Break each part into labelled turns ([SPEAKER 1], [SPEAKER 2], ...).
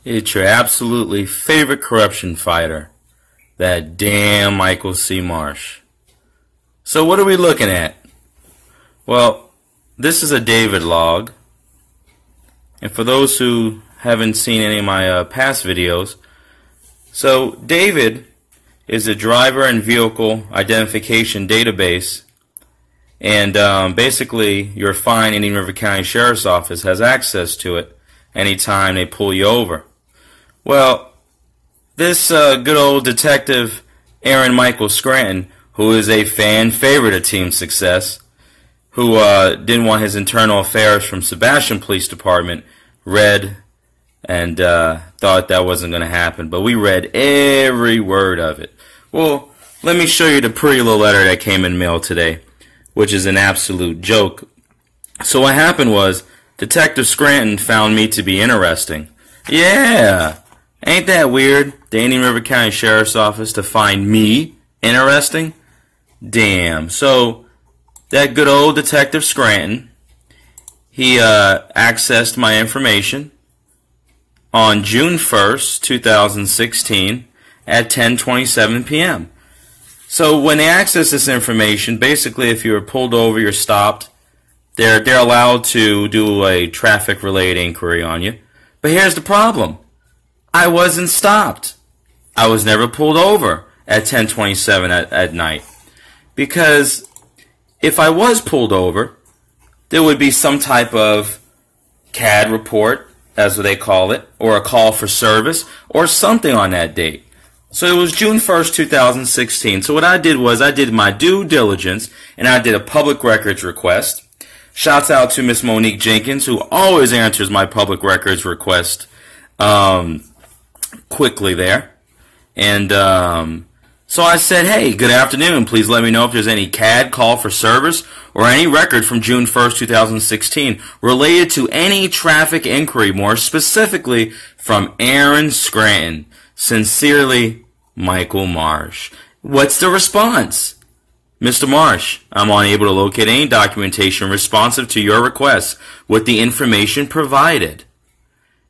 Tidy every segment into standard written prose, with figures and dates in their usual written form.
[SPEAKER 1] It's your absolutely favorite corruption fighter, that damn Michael C. Marsh. So what are we looking at? Well, this is a David log, and for those who haven't seen any of my past videos, so David is a driver and vehicle identification database, and basically your fine Indian River County Sheriff's Office has access to it anytime they pull you over. Well, this good old detective Aaron Michael Scranton, who is a fan favorite of Team Success, who didn't want his internal affairs from Sebastian Police Department read, and thought that wasn't going to happen. But we read every word of it. Well, let me show you the pretty little letter that came in mail today, which is an absolute joke. So what happened was, Detective Scranton found me to be interesting. Yeah, ain't that weird? The Indian River County Sheriff's Office to find me interesting? Damn. So that good old Detective Scranton, he accessed my information on June 1st, 2016 at 10:27 p.m. So when they access this information, basically if you were pulled over, you're stopped, they're allowed to do a traffic-related inquiry on you. But here's the problem. I wasn't stopped. I was never pulled over at 10:27 at night. Because if I was pulled over, there would be some type of CAD report, as what they call it, or a call for service, or something on that date. So it was June 1st, 2016. So what I did was I did my due diligence, and I did a public records request. Shouts out to Miss Monique Jenkins, who always answers my public records request quickly there. And so I said, hey, good afternoon. Please let me know if there's any CAD call for service or any record from June 1st, 2016 related to any traffic inquiry, more specifically from Aaron Scranton. Sincerely, Michael Marsh. What's the response? Mr. Marsh, I'm unable to locate any documentation responsive to your request with the information provided.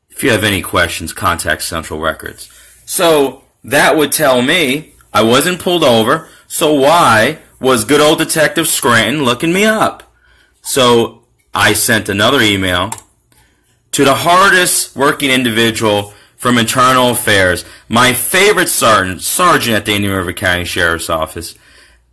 [SPEAKER 1] If you have any questions, contact Central Records. So that would tell me I wasn't pulled over, so why was good old Detective Scranton looking me up? So I sent another email to the hardest working individual from Internal Affairs, my favorite sergeant at the Indian River County Sheriff's Office,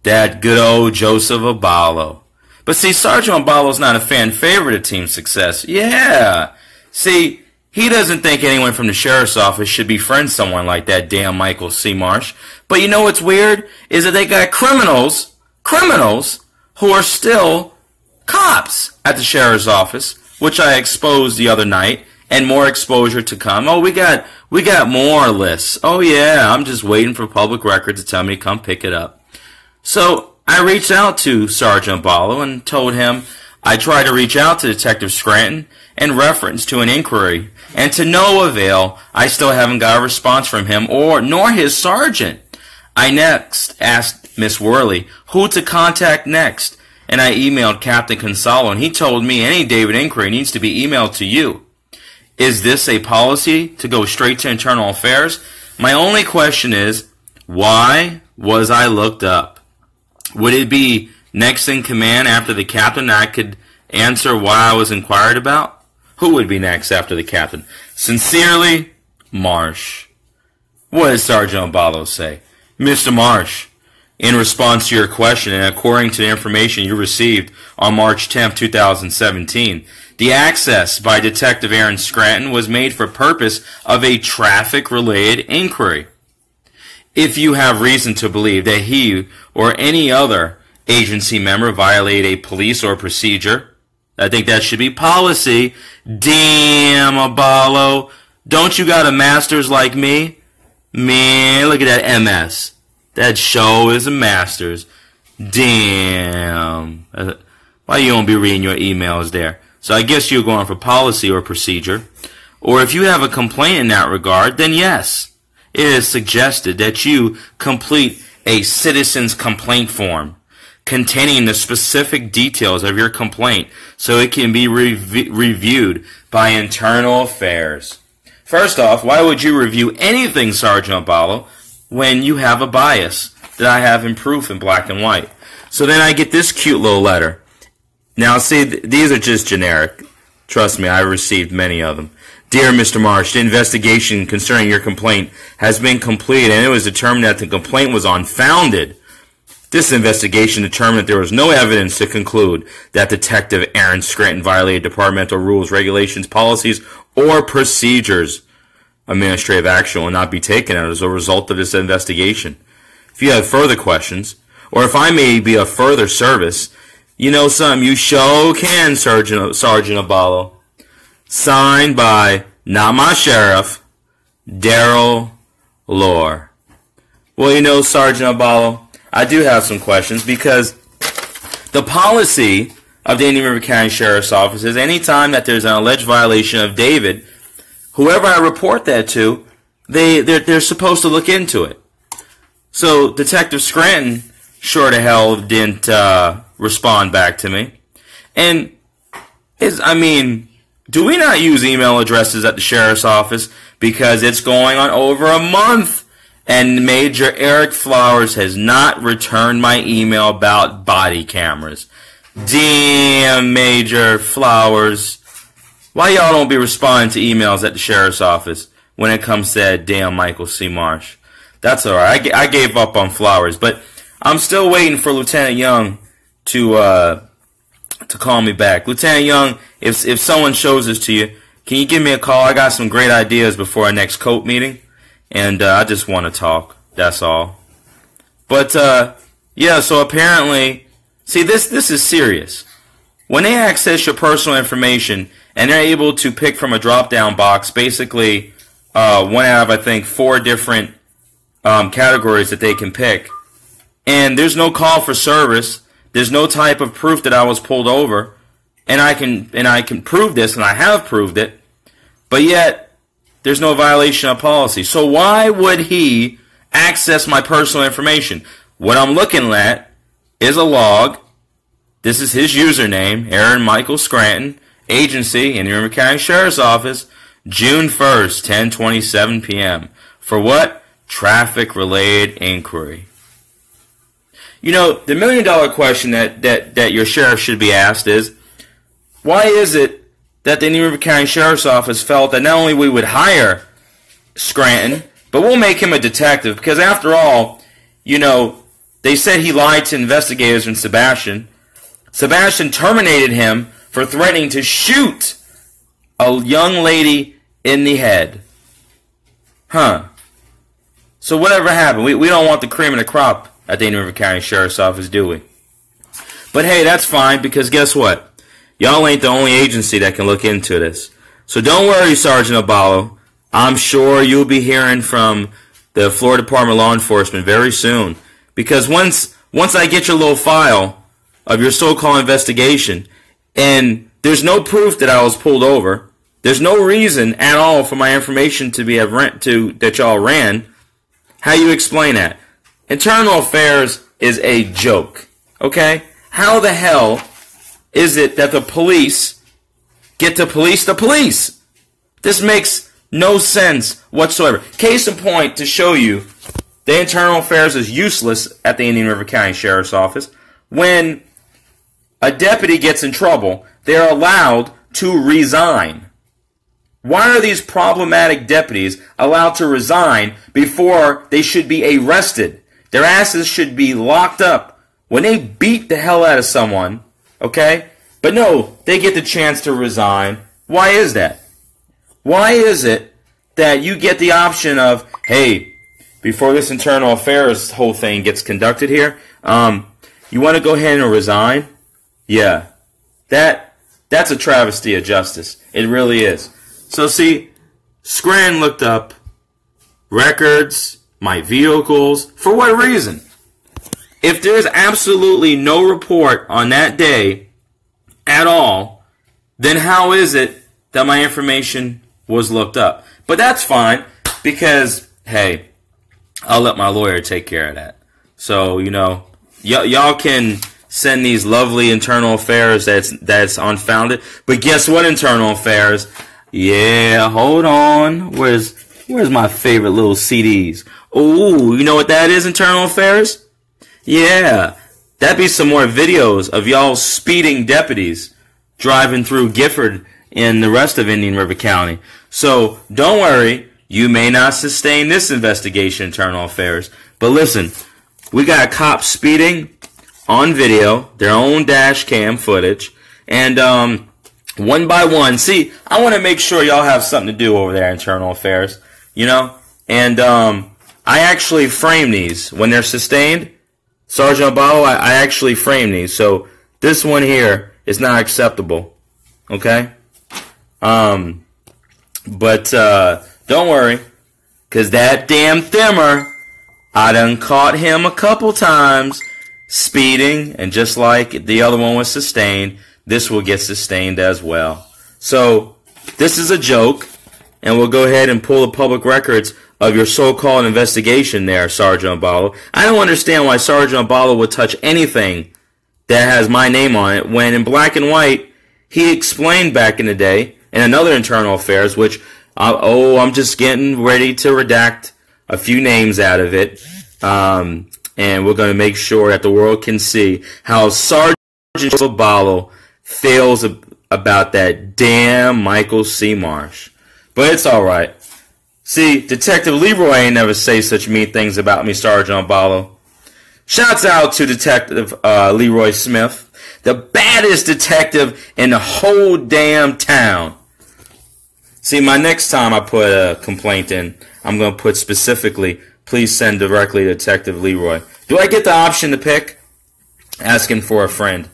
[SPEAKER 1] that good old Joseph Abalo. But see, Sergeant Abalo's not a fan favorite of Team Success. Yeah. See, he doesn't think anyone from the Sheriff's Office should befriend someone like that damn Michael C. Marsh. But you know what's weird? Is that they got criminals who are still cops at the Sheriff's Office, which I exposed the other night, and more exposure to come. Oh, we got more lists. Oh yeah, I'm just waiting for Public Records to tell me to come pick it up. So I reached out to Sergeant Abalo and told him I tried to reach out to Detective Scranton in reference to an inquiry, and to no avail. I still haven't got a response from him nor his sergeant. I next asked Miss Worley who to contact next, and I emailed Captain Consolo, and he told me any David inquiry needs to be emailed to you. Is this a policy to go straight to Internal Affairs? My only question is, why was I looked up? Would it be next in command after the captain that I could answer what I was inquired about? Who would be next after the captain? Sincerely, Marsh. What did Sergeant Abalo say? Mr. Marsh, in response to your question and according to the information you received on March 10, 2017, the access by Detective Aaron Scranton was made for purpose of a traffic-related inquiry. If you have reason to believe that he or any other agency member violated a police or procedure, I think that should be policy. Damn, Abalo. Don't you got a master's like me? Man, look at that MS. That show is a master's. Damn. Why you don't be reading your emails there? So I guess you're going for policy or procedure. Or if you have a complaint in that regard, then yes, it is suggested that you complete a citizen's complaint form. containing the specific details of your complaint so it can be reviewed by internal affairs. First off, why would you review anything, Sergeant Abalo, when you have a bias that I have in proof in black and white? So then I get this cute little letter. Now, see, these are just generic. Trust me, I received many of them. Dear Mr. Marsh, the investigation concerning your complaint has been completed, and it was determined that the complaint was unfounded. This investigation determined that there was no evidence to conclude that Detective Aaron Scranton violated departmental rules, regulations, policies, or procedures. Administrative action will not be taken as a result of this investigation. If you have further questions, or if I may be of further service, you know something, you sure can, Sergeant Abalo. Signed by, not my sheriff, Daryl Lore. Well, you know, Sergeant Abalo, I do have some questions because the policy of the Indian River County Sheriff's Office is anytime that there's an alleged violation of David, whoever I report that to, they're supposed to look into it. So Detective Scranton sure to hell didn't respond back to me. And do we not use email addresses at the Sheriff's Office because it's going on over a month and Major Eric Flowers has not returned my email about body cameras? Damn, Major Flowers. Why y'all don't be responding to emails at the Sheriff's Office when it comes to that damn Michael C. Marsh? That's alright. I gave up on Flowers, but I'm still waiting for Lieutenant Young to call me back. Lieutenant Young, if someone shows this to you, can you give me a call? I got some great ideas before our next COPE meeting, and I just want to talk. That's all. But yeah, so apparently, see, this is serious. When they access your personal information and they're able to pick from a drop-down box, basically one out of, I think, 4 different categories that they can pick, and there's no call for service, there's no type of proof that I was pulled over, and I can prove this, and I have proved it, but yet there's no violation of policy. So why would he access my personal information? What I'm looking at is a log. This is his username, Aaron Michael Scranton, agency, Indian River County Sheriff's Office, June 1st, 10:27 p.m. For what? Traffic-related inquiry. You know, the million-dollar question that your sheriff should be asked is, why is it that the Indian River County Sheriff's Office felt that not only we would hire Scranton, but we'll make him a detective? Because after all, you know, they said he lied to investigators in Sebastian. Sebastian terminated him for threatening to shoot a young lady in the head. Huh. So whatever happened, we don't want the cream of the crop at the Indian River County Sheriff's Office, do we? But hey, that's fine, because guess what? Y'all ain't the only agency that can look into this. So don't worry, Sergeant Abalo. I'm sure you'll be hearing from the Florida Department of Law Enforcement very soon. Because once I get your little file of your so-called investigation, and there's no proof that I was pulled over, there's no reason at all for my information to be that y'all ran, how you explain that? Internal Affairs is a joke, okay? How the hell is it that the police get to police the police? This makes no sense whatsoever. Case in point, to show you, the Internal Affairs is useless at the Indian River County Sheriff's Office. When a deputy gets in trouble, they're allowed to resign. Why are these problematic deputies allowed to resign before they should be arrested? Their asses should be locked up when they beat the hell out of someone, okay? But no, they get the chance to resign. Why is that? Why is it that you get the option of, hey, before this internal affairs whole thing gets conducted here, you want to go ahead and resign? Yeah, that's a travesty of justice. It really is. So see, Scranton looked up records, my vehicles. For what reason? If there's absolutely no report on that day at all, then how is it that my information was looked up? But that's fine, because, hey, I'll let my lawyer take care of that. So, you know, y'all can send these lovely internal affairs that's unfounded. But guess what, internal affairs? Yeah, hold on. Where's my favorite little CDs? Ooh, you know what that is, internal affairs? Yeah, that'd be some more videos of y'all speeding deputies driving through Gifford and the rest of Indian River County. So don't worry, you may not sustain this investigation, internal affairs. But listen, we got cops speeding on video, their own dash cam footage, and one by one. See, I want to make sure y'all have something to do over there, internal affairs, you know. And I actually frame these when they're sustained. Sergeant Obalo, I actually frame these. So this one here is not acceptable. Okay? But don't worry, because that damn Thimmer, I done caught him a couple times speeding, and just like the other one was sustained, this will get sustained as well. So this is a joke, and we'll go ahead and pull the public records of your so-called investigation there, Sergeant Obalo. I don't understand why Sergeant Obalo would touch anything that has my name on it when in black and white he explained back in the day in another internal affairs, which, I'm just getting ready to redact a few names out of it, and we're going to make sure that the world can see how Sergeant Obalo feels about that damn Michael C. Marsh. But it's alright. See, Detective Leroy ain't never say such mean things about me, Sergeant Obalo. Shouts out to Detective Leroy Smith, the baddest detective in the whole damn town. See, my next time I put a complaint in, I'm going to put specifically, please send directly to Detective Leroy. Do I get the option to pick? Asking for a friend.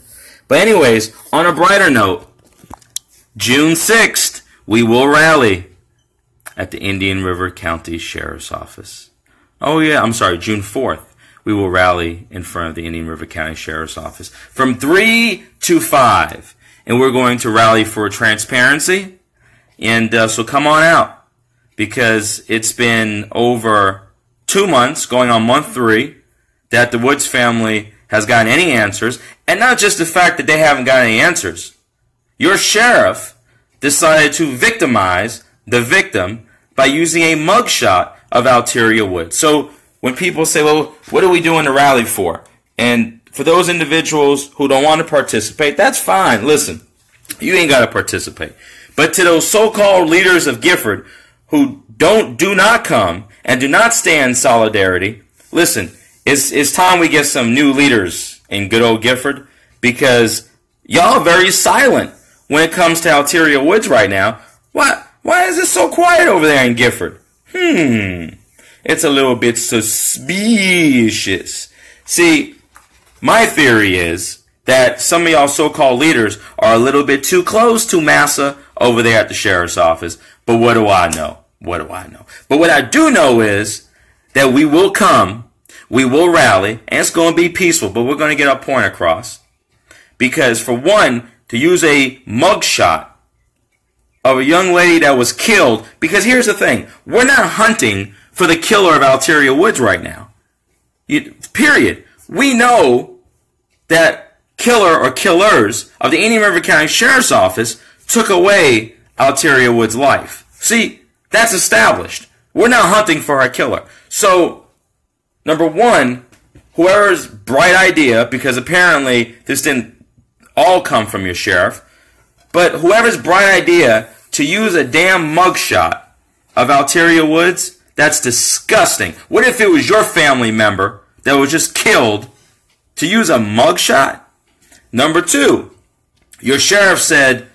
[SPEAKER 1] But anyways, on a brighter note, June 6th, we will rally at the Indian River County Sheriff's Office. Oh yeah, I'm sorry, June 4th, we will rally in front of the Indian River County Sheriff's Office from 3 to 5. And we're going to rally for transparency. And so come on out, because it's been over 2 months, going on month 3, that the Woods family has gotten any answers. And not just the fact that they haven't got any answers. Your sheriff decided to victimize the victim by using a mugshot of Alteria Woods. So when people say, well, what are we doing the rally for? And for those individuals who don't want to participate, that's fine. Listen, you ain't got to participate. But to those so-called leaders of Gifford who do not come and do not stand in solidarity, listen, it's time we get some new leaders in good old Gifford, because y'all are very silent when it comes to Alteria Woods right now. Why is it so quiet over there in Gifford? It's a little bit suspicious. See, my theory is that some of y'all so-called leaders are a little bit too close to Massa over there at the sheriff's office. But what do I know? What do I know? But what I do know is that we will come, we will rally, and it's going to be peaceful, but we're going to get our point across. Because for one, to use a mugshot of a young lady that was killed, because here's the thing, we're not hunting for the killer of Alteria Woods right now. Period. We know that killer or killers of the Indian River County Sheriff's Office took away Alteria Woods' life. See, that's established. We're not hunting for our killer. So, number one, whoever's bright idea, because apparently this didn't all come from your sheriff, but whoever's bright idea to use a damn mugshot of Alteria Woods, that's disgusting. What if it was your family member that was just killed to use a mugshot? Number two, your sheriff said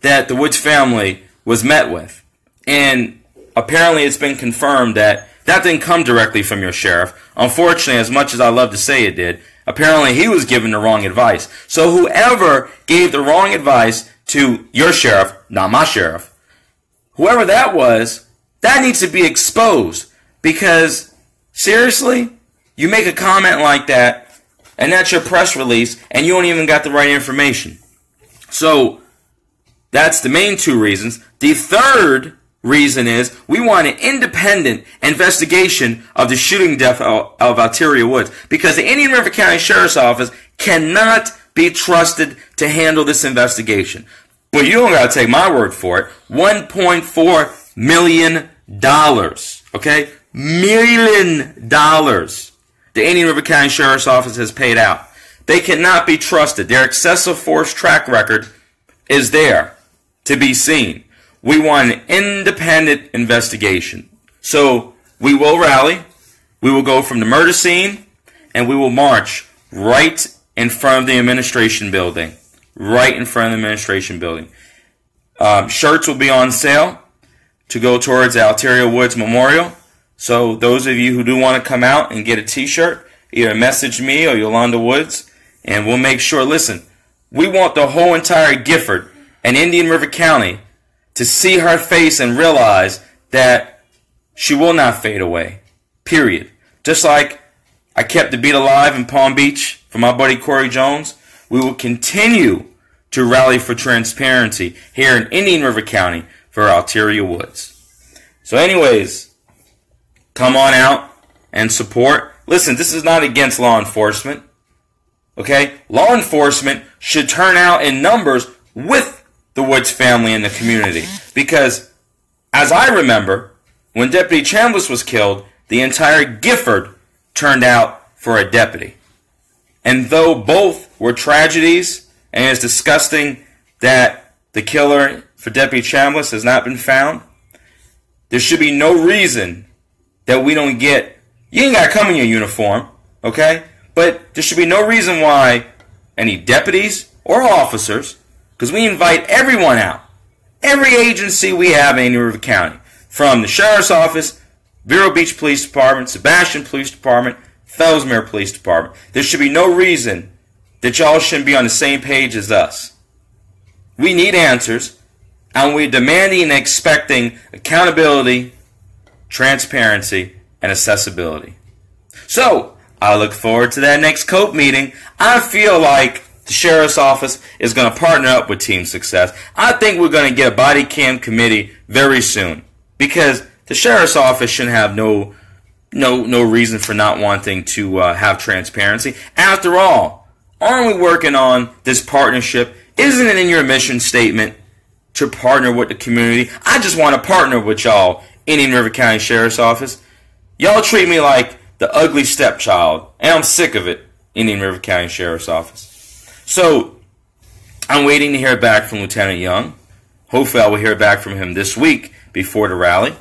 [SPEAKER 1] that the Woods family was met with. And apparently it's been confirmed that that didn't come directly from your sheriff. Unfortunately, as much as I love to say it did, apparently he was given the wrong advice. So whoever gave the wrong advice to your sheriff, not my sheriff, whoever that was, that needs to be exposed. Because, seriously, you make a comment like that, and that's your press release, and you don't even got the right information. So, that's the main two reasons. The third reason is we want an independent investigation of the shooting death of Alteria Woods. Because the Indian River County Sheriff's Office cannot be trusted to handle this investigation. But you don't got to take my word for it. $1.4 million. Okay? $1 million. The Indian River County Sheriff's Office has paid out. They cannot be trusted. Their excessive force track record is there to be seen. We want an independent investigation. So we will rally. We will go from the murder scene, and we will march right in front of the administration building. Right in front of the administration building. Shirts will be on sale to go towards Alteria Woods Memorial. So those of you who do want to come out and get a t-shirt, either message me or Yolanda Woods, and we'll make sure, listen, we want the whole entire Gifford and Indian River County to see her face and realize that she will not fade away. Period. Just like I kept the beat alive in Palm Beach for my buddy Corey Jones, we will continue to rally for transparency here in Indian River County for Alteria Woods. So anyways, come on out and support. Listen, this is not against law enforcement. Okay? Law enforcement should turn out in numbers with the Woods family and the community. Because, as I remember, when Deputy Chambliss was killed, the entire Gifford turned out for a deputy. And though both were tragedies, and it's disgusting that the killer for Deputy Chambliss has not been found, there should be no reason that we don't get, you ain't got to come in your uniform, okay? But there should be no reason why any deputies or officers, because we invite everyone out, every agency we have in Indian River County, from the Sheriff's Office, Vero Beach Police Department, Sebastian Police Department, Fellsmere Police Department. There should be no reason that y'all shouldn't be on the same page as us. We need answers, and we're demanding and expecting accountability, transparency, and accessibility. So, I look forward to that next COPE meeting. I feel like the Sheriff's Office is going to partner up with Team Success. I think we're going to get a body cam committee very soon, because the Sheriff's Office shouldn't have no reason for not wanting to have transparency. After all, aren't we working on this partnership? Isn't it in your mission statement to partner with the community? I just want to partner with y'all, Indian River County Sheriff's Office. Y'all treat me like the ugly stepchild, and I'm sick of it, Indian River County Sheriff's Office. So, I'm waiting to hear back from Lieutenant Young. Hopefully I will hear back from him this week before the rally.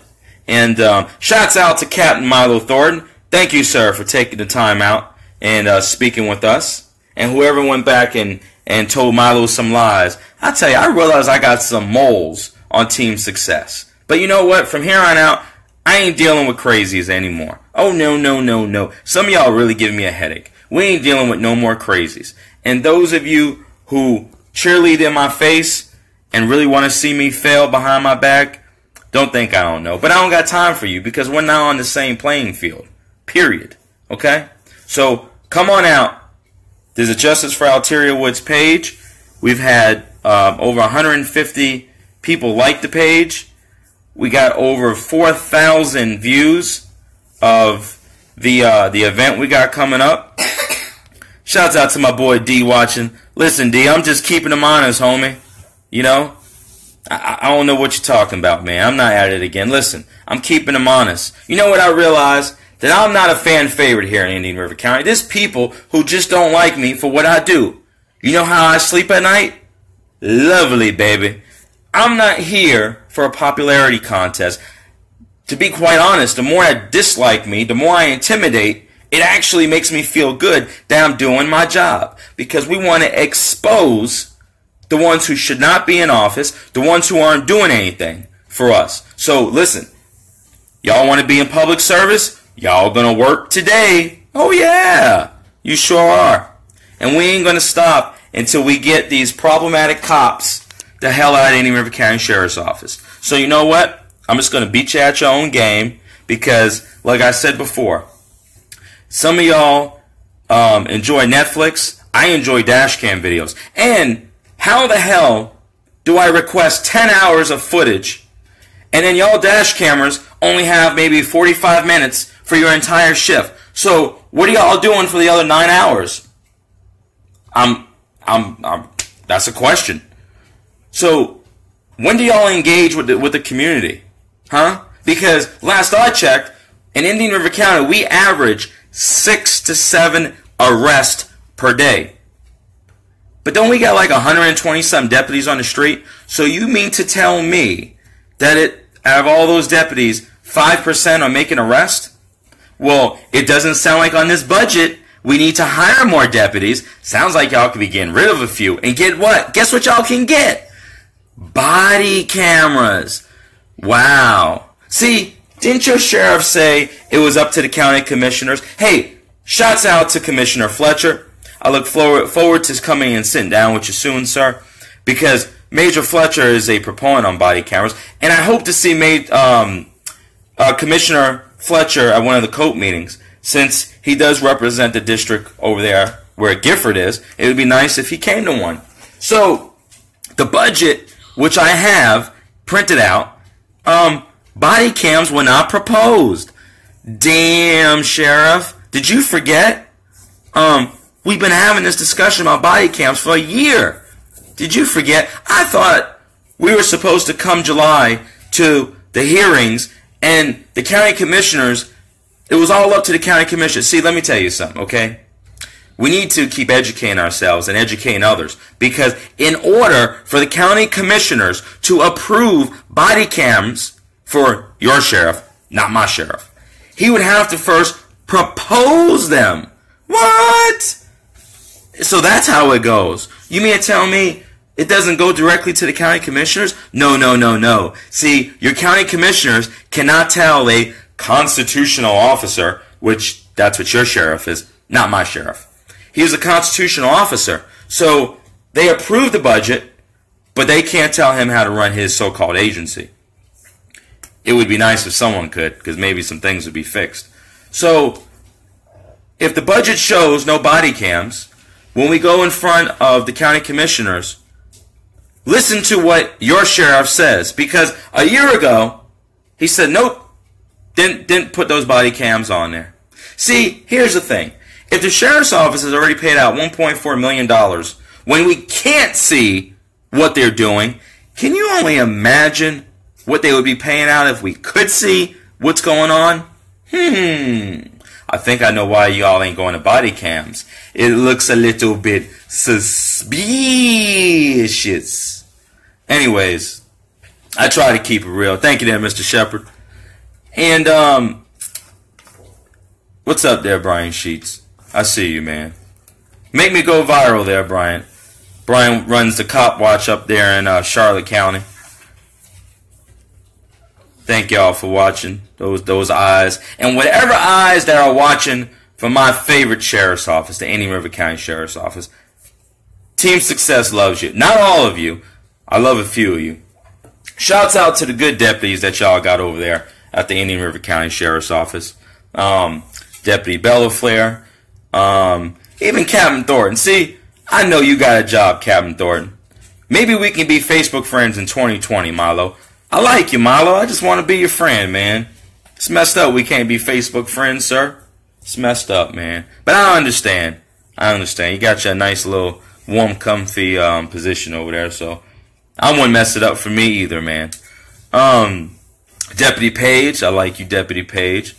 [SPEAKER 1] And shouts out to Captain Milo Thornton. Thank you, sir, for taking the time out and speaking with us. And whoever went back and told Milo some lies, I tell you, I realized I got some moles on Team Success. But you know what? From here on out, I ain't dealing with crazies anymore. Oh, no, no, no, no. Some of y'all really giving me a headache. We ain't dealing with no more crazies. And those of you who cheerlead in my face and really want to see me fail behind my back, don't think I don't know. But I don't got time for you, because we're not on the same playing field. Period. Okay? So, come on out. There's a Justice for Alteria Woods page. We've had over 150 people like the page. We got over 4,000 views of the event we got coming up. Shouts out to my boy D watching. Listen, D, I'm just keeping him honest, homie. You know? I don't know what you're talking about, man. I'm not at it again. Listen, I'm keeping him honest. You know what I realized? That I'm not a fan favorite here in Indian River County. There's people who just don't like me for what I do. You know how I sleep at night? Lovely, baby. I'm not here for a popularity contest. To be quite honest, the more I dislike me, the more I intimidate, it actually makes me feel good that I'm doing my job. Because we want to expose the ones who should not be in office, the ones who aren't doing anything for us. So, listen, y'all want to be in public service? Y'all gonna work today. Oh, yeah, you sure are. And we ain't gonna stop until we get these problematic cops the hell out of Indian River County Sheriff's Office. So, you know what? I'm just gonna beat you at your own game, because, like I said before, some of y'all enjoy Netflix. I enjoy dashcam videos. And how the hell do I request 10 hours of footage, and then y'all dash cameras only have maybe 45 minutes for your entire shift? So what are y'all doing for the other 9 hours? That's a question. So, when do y'all engage with the community? Huh? Because last I checked, in Indian River County, we average 6 to 7 arrests per day. But don't we got like 120-some deputies on the street? So you mean to tell me that out of all those deputies, 5% are making arrests? Well, it doesn't sound like on this budget we need to hire more deputies. Sounds like y'all could be getting rid of a few. And get what? Guess what y'all can get? Body cameras. Wow. See, didn't your sheriff say it was up to the county commissioners? Hey, shouts out to Commissioner Fletcher. I look forward to coming and sitting down with you soon, sir, because Major Fletcher is a proponent on body cameras, and I hope to see Commissioner Fletcher at one of the COPE meetings, since he does represent the district over there where Gifford is. It would be nice if he came to one. So, the budget, which I have printed out, body cams were not proposed. Damn, Sheriff. Did you forget? We've been having this discussion about body cams for a year. Did you forget? I thought we were supposed to come July to the hearings, and the county commissioners, it was all up to the county commissioners. See, let me tell you something, okay? We need to keep educating ourselves and educating others, because in order for the county commissioners to approve body cams for your sheriff, not my sheriff, he would have to first propose them. What? So that's how it goes. You mean to tell me it doesn't go directly to the county commissioners? No, no, no, no. See, your county commissioners cannot tell a constitutional officer, which that's what your sheriff is, not my sheriff. He is a constitutional officer. So they approve the budget, but they can't tell him how to run his so-called agency. It would be nice if someone could, because maybe some things would be fixed. So if the budget shows no body cams, when we go in front of the county commissioners, listen to what your sheriff says. Because a year ago, he said, nope, didn't put those body cams on there. See, here's the thing. If the sheriff's office has already paid out $1.4 million when we can't see what they're doing, can you only imagine what they would be paying out if we could see what's going on? I think I know why y'all ain't going to body cams. It looks a little bit suspicious. Anyways, I try to keep it real. Thank you there, Mr. Shepard. And, what's up there, Brian Sheets? I see you, man. Make me go viral there, Brian. Brian runs the COPWATCH up there in Charlotte County. Thank y'all for watching, those eyes. And whatever eyes that are watching from my favorite sheriff's office, the Indian River County Sheriff's Office, Team Success loves you. Not all of you. I love a few of you. Shouts out to the good deputies that y'all got over there at the Indian River County Sheriff's Office. Deputy Bellafleur. Even Captain Thornton. See, I know you got a job, Captain Thornton. Maybe we can be Facebook friends in 2020, Milo. I like you, Milo. I just want to be your friend, man. It's messed up we can't be Facebook friends, sir. It's messed up, man. But I understand. I understand. You got your nice little warm, comfy position over there, so I wouldn't mess it up for me either, man. Deputy Page. I like you, Deputy Page.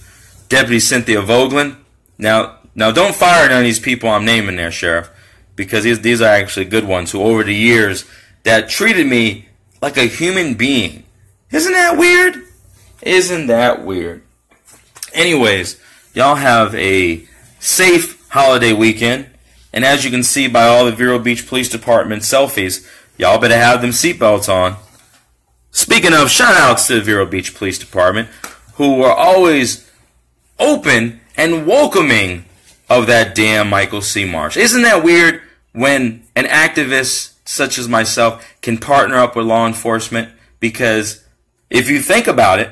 [SPEAKER 1] Deputy Cynthia Vogelin. Now don't fire none of these people I'm naming there, Sheriff, because these are actually good ones who over the years that treated me like a human being. Isn't that weird? Isn't that weird? Anyways, y'all have a safe holiday weekend. And as you can see by all the Vero Beach Police Department selfies, y'all better have them seatbelts on. Speaking of, shout outs to the Vero Beach Police Department, who are always open and welcoming of that damn Michael C. Marsh. Isn't that weird when an activist such as myself can partner up with law enforcement? Because if you think about it,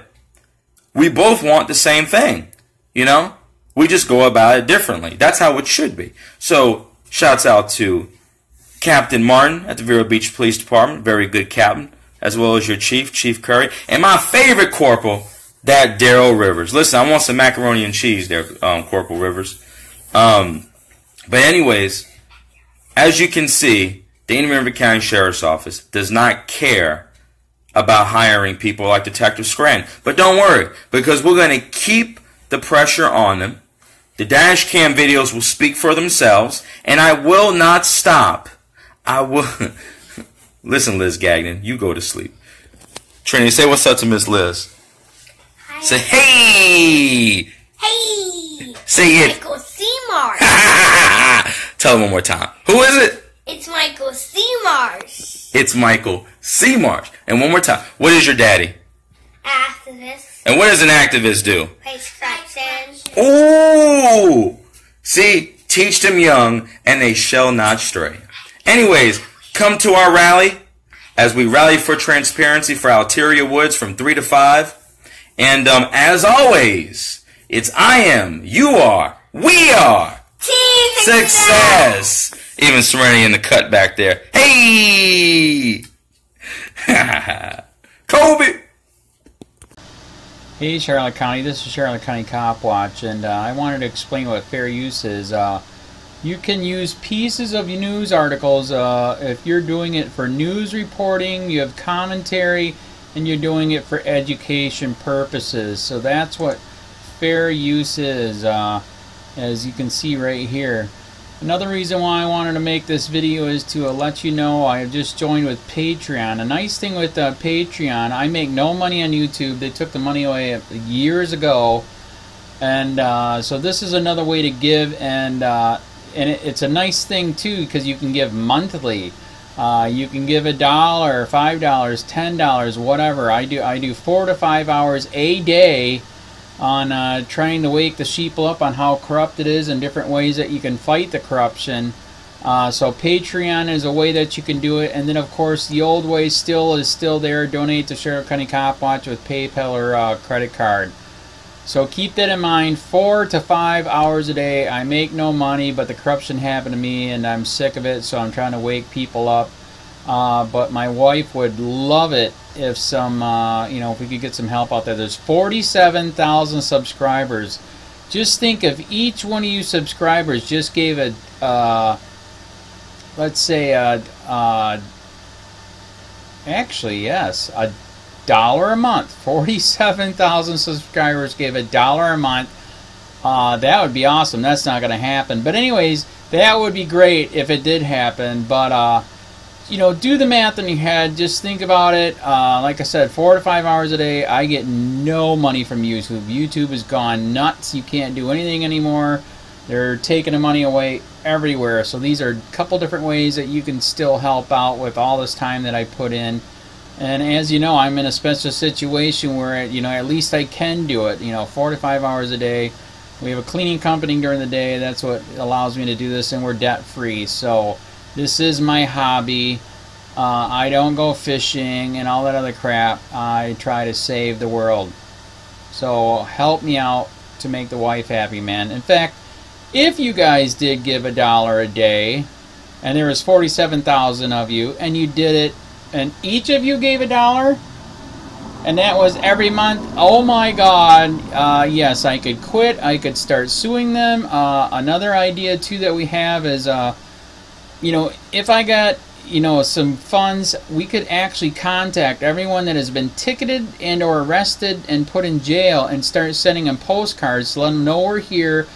[SPEAKER 1] we both want the same thing, you know? We just go about it differently. That's how it should be. So, shouts out to Captain Martin at the Vero Beach Police Department, very good captain, as well as your chief, Chief Curry, and my favorite corporal, that Daryl Rivers. Listen, I want some macaroni and cheese there, Corporal Rivers. But anyways, as you can see, the Indian River County Sheriff's Office does not care about hiring people like Detective Scranton. But don't worry, because we're going to keep the pressure on them. The dash cam videos will speak for themselves, and I will not stop. I will... Listen, Liz Gagnon, you go to sleep. Trinity, say what's up to Miss Liz.
[SPEAKER 2] Hi.
[SPEAKER 1] Say, hey!
[SPEAKER 2] Hey!
[SPEAKER 1] Say it.
[SPEAKER 2] Michael Seymour.
[SPEAKER 1] Tell him one more time. Who is it?
[SPEAKER 2] It's Michael Seymour.
[SPEAKER 1] It's Michael Seymour. And one more time. What is your daddy?
[SPEAKER 2] Activist.
[SPEAKER 1] And what does an activist do?
[SPEAKER 2] Prescription.
[SPEAKER 1] Ooh! See, teach them young, and they shall not stray. Anyways, come to our rally as we rally for transparency for Alteria Woods from 3 to 5. And as always, it's I am, you are, we are.
[SPEAKER 2] Team
[SPEAKER 1] Success! Even Serenity in the cut back there. Hey! Kobe!
[SPEAKER 3] Hey Charlotte County, this is Charlotte County Cop Watch, and I wanted to explain what fair use is. You can use pieces of news articles if you're doing it for news reporting, you have commentary, and you're doing it for education purposes. So that's what fair use is, as you can see right here. Another reason why I wanted to make this video is to let you know I have just joined with Patreon. A nice thing with Patreon, I make no money on YouTube. They took the money away years ago, and so this is another way to give, and it's a nice thing too because you can give monthly. You can give $1, $5, $10, whatever. I do 4 to 5 hours a day on trying to wake the sheep up on how corrupt it is and different ways that you can fight the corruption. So Patreon is a way that you can do it, and then of course the old way is still there. Donate to Sheriff County Cop Watch with PayPal or credit card. So keep that in mind. 4 to 5 hours a day. I make no money, but the corruption happened to me and I'm sick of it, so I'm trying to wake people up. But my wife would love it if if we could get some help out there. There's 47,000 subscribers. Just think if each one of you subscribers just gave let's say actually yes, $1 a month. 47,000 subscribers gave $1 a month. That would be awesome. That's not going to happen. But anyways, that would be great if it did happen. But do the math in your head. Just think about it. Like I said, 4 to 5 hours a day. I get no money from YouTube. YouTube has gone nuts. You can't do anything anymore. They're taking the money away everywhere. So these are a couple different ways that you can still help out with all this time that I put in. And as you know, I'm in a special situation where at least I can do it. 4 to 5 hours a day. We have a cleaning company during the day. That's what allows me to do this, and we're debt free. So this is my hobby. I don't go fishing and all that other crap. I try to save the world. So help me out to make the wife happy, man. In fact, if you guys did give $1 a day, and there was 47,000 of you, and you did it, and each of you gave $1, and that was every month, oh my God, yes, I could quit. I could start suing them. Another idea too that we have is if I got some funds, we could actually contact everyone that has been ticketed and or arrested and put in jail and start sending them postcards to let them know we're here,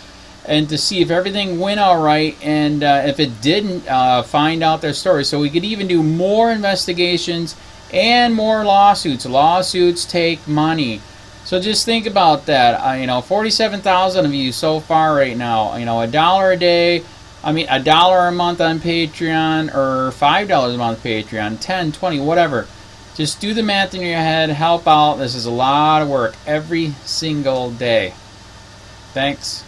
[SPEAKER 3] and to see if everything went all right, and if it didn't, find out their story. So we could even do more investigations and more lawsuits. Lawsuits take money. So just think about that. 47,000 of you so far right now. $1 a day. $1 a month on Patreon, or $5 a month Patreon, 10, 20, whatever. Just do the math in your head, help out. This is a lot of work every single day. Thanks.